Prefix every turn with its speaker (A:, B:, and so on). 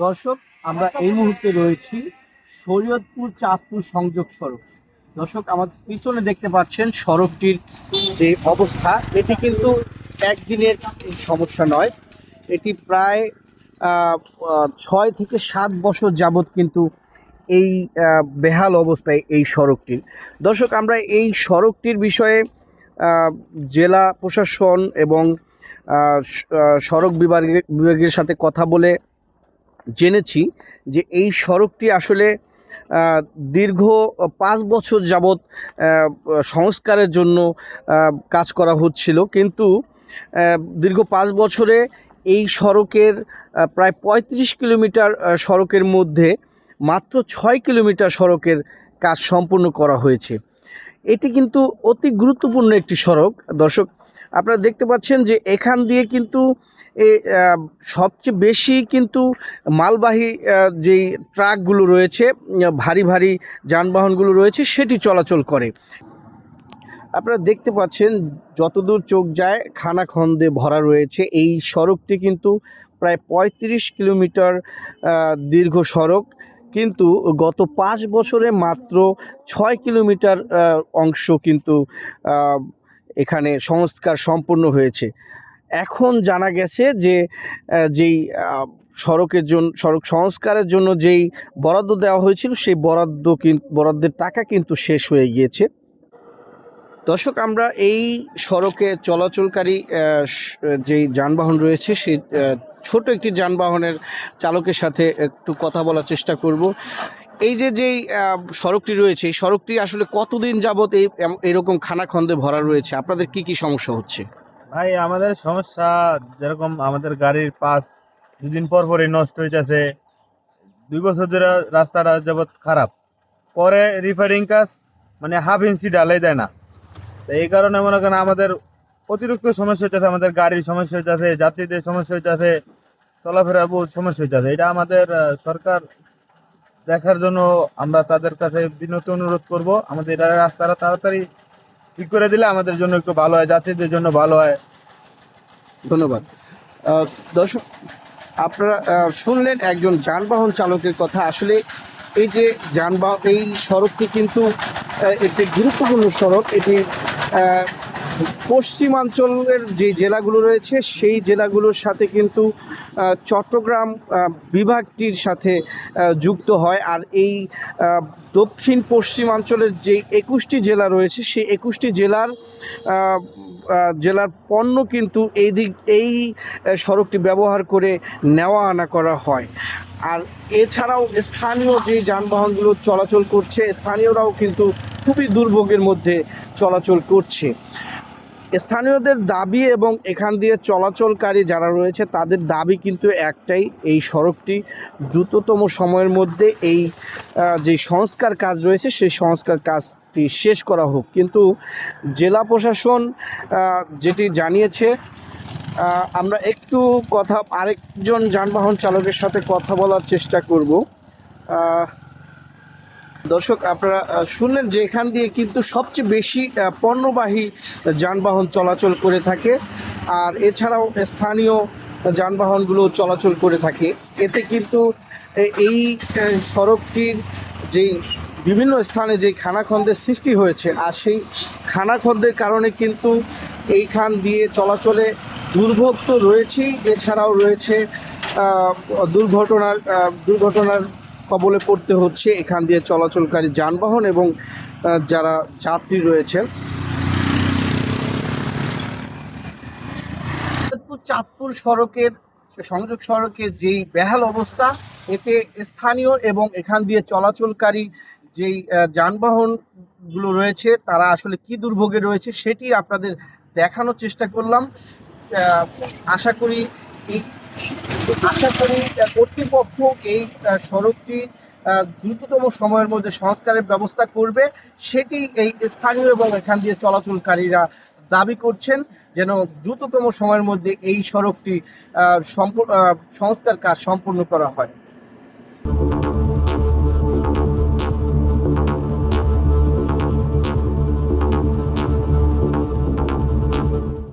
A: দর্শক, আমরা এই মুহূর্তে রয়েছি শরীয়তপুর চাঁদপুর সংযোগ সড়ক। দর্শক, আমার পিছনে দেখতে পাচ্ছেন সড়কটির যে অবস্থা, এটি কিন্তু একদিনের সমস্যা নয়। এটি প্রায় 6 থেকে 7 বছর যাবৎ কিন্তু এই বেহাল অবস্থায় এই সড়কটির। দর্শক, আমরা এই সড়কটির বিষয়ে জেলা প্রশাসন এবং সড়ক বিভাগের সাথে কথা বলে জেনেছি যে এই সড়কটি আসলে দীর্ঘ 5 বছর যাবৎ সংস্কারের জন্য কাজ করা হচ্ছিল, কিন্তু দীর্ঘ 5 বছরে এই সড়কের প্রায় 35 কিলোমিটার সড়কের মধ্যে মাত্র 6 কিলোমিটার সড়কের কাজ সম্পূর্ণ করা হয়েছে। এটি কিন্তু অতি গুরুত্বপূর্ণ একটি সড়ক। দর্শক, আপনারা দেখতে পাচ্ছেন যে এখান দিয়ে কিন্তু সবচেয়ে বেশি কিন্তু মালবাহী যেই ট্রাকগুলো রয়েছে, ভারী ভারী যানবাহনগুলো রয়েছে, সেটি চলাচল করে। আপনারা দেখতে পাচ্ছেন যতদূর চোখ যায় খানাখন্দে ভরা রয়েছে। এই সড়কটি কিন্তু প্রায় 35 কিলোমিটার দীর্ঘ সড়ক, কিন্তু গত 5 বছরে মাত্র 6 কিলোমিটার অংশ কিন্তু এখানে সংস্কার সম্পূর্ণ হয়েছে। এখন জানা গেছে যে যেই সড়ক সংস্কারের জন্য যেই বরাদ্দ দেওয়া হয়েছিল, সেই বরাদ্দের টাকা কিন্তু শেষ হয়ে গিয়েছে। দর্শক, আমরা এই সড়কে চলাচলকারী যেই যানবাহন রয়েছে, সেই ছোট একটি যানবাহনের চালকের সাথে একটু কথা বলার চেষ্টা করব। এই যেই সড়কটি রয়েছে, এই সড়কটি আসলে কতদিন যাবৎ এরকম খানাখন্দে ভরা রয়েছে? আপনাদের কি কি সমস্যা হচ্ছে?
B: ভাই, আমাদের সমস্যা যেরকম আমাদের গাড়ির পাস দুদিন পর পরই নষ্ট হইতেছে। 2 বছর ধরে রাস্তাটা যাবৎ খারাপ, পরে রিপেয়ারিং কাজ মানে হাফ ইঞ্চি ঢালাই দেয় না। তো এই কারণে মনে করেন আমাদের অতিরিক্ত সমস্যা হইতেছে, আমাদের গাড়ির সমস্যা হইতেছে, যাত্রীদের সমস্যা হইতেছে, চলাফেরা বহুত সমস্যা হইতেছে। এটা আমাদের সরকার দেখার জন্য আমরা তাদের কাছে বিনীত অনুরোধ করব, আমাদের এটা রাস্তাটা তাড়াতাড়ি ঠিক করে দিলে আমাদের জন্য একটু ভালো হয়, যাত্রীদের জন্য ভালো হয়।
A: ধন্যবাদ। দর্শক, আপনারা শুনলেন একজন যানবাহন চালকের কথা। আসলে এই যে এই সড়কটি কিন্তু একটি গুরুত্বপূর্ণ সড়ক। এটি পশ্চিমাঞ্চলের যে জেলাগুলো রয়েছে, সেই জেলাগুলোর সাথে কিন্তু চট্টগ্রাম বিভাগটির সাথে যুক্ত হয়। আর এই দক্ষিণ পশ্চিমাঞ্চলের যে 21টি জেলা রয়েছে, সেই 21টি জেলার পণ্য কিন্তু এই সড়কটি ব্যবহার করে নেওয়া আনা করা হয়। আর এছাড়াও স্থানীয় যে যানবাহনগুলো চলাচল করছে, স্থানীয়রাও কিন্তু খুবই দুর্ভোগের মধ্যে চলাচল করছে। স্থানীয়দের দাবি এবং এখান দিয়ে চলাচলকারী যারা রয়েছে, তাদের দাবি কিন্তু একটাই, এই সড়কটি দ্রুততম সময়ের মধ্যে এই যে সংস্কার কাজ রয়েছে, সেই সংস্কার কাজটি শেষ করা হোক। কিন্তু জেলা প্রশাসন যেটি জানিয়েছে, আমরা একটু আরেকজন যানবাহন চালকের সাথে কথা বলার চেষ্টা করব। দর্শক, আপনারা শুনলেন যে এখান দিয়ে কিন্তু সবচেয়ে বেশি পণ্যবাহী যানবাহন চলাচল করে থাকে, আর এছাড়াও স্থানীয় যানবাহনগুলো চলাচল করে থাকে। এতে কিন্তু এই সড়কটির যেই বিভিন্ন স্থানে যে খানাখন্দের সৃষ্টি হয়েছে, আর সেই খানাখন্দের কারণে কিন্তু এইখান দিয়ে চলাচলে দুর্ভোগ তো রয়েছেই, এছাড়াও রয়েছে দুর্ঘটনার কবলে পড়তে হচ্ছে এখান দিয়ে চলাচলকারী যানবাহন এবং যারা যাত্রী রয়েছেন। চাঁদপুর সড়কের সংযোগ সড়কের যেই বেহাল অবস্থা, এতে স্থানীয় এবং এখান দিয়ে চলাচলকারী যেই যানবাহনগুলো রয়েছে, তারা আসলে কি দুর্ভোগে রয়েছে সেটি আপনাদের দেখানোর চেষ্টা করলাম। আশা করি কর্তৃপক্ষ এই সড়কটি দ্রুততম সময়ের মধ্যে সংস্কারের ব্যবস্থা করবে, সেটি এই স্থানীয় এবং এখান দিয়ে চলাচলকারীরা দাবি করছেন, যেন দ্রুততম সময়ের মধ্যে এই সড়কটি সংস্কার কাজ সম্পূর্ণ করা হয়।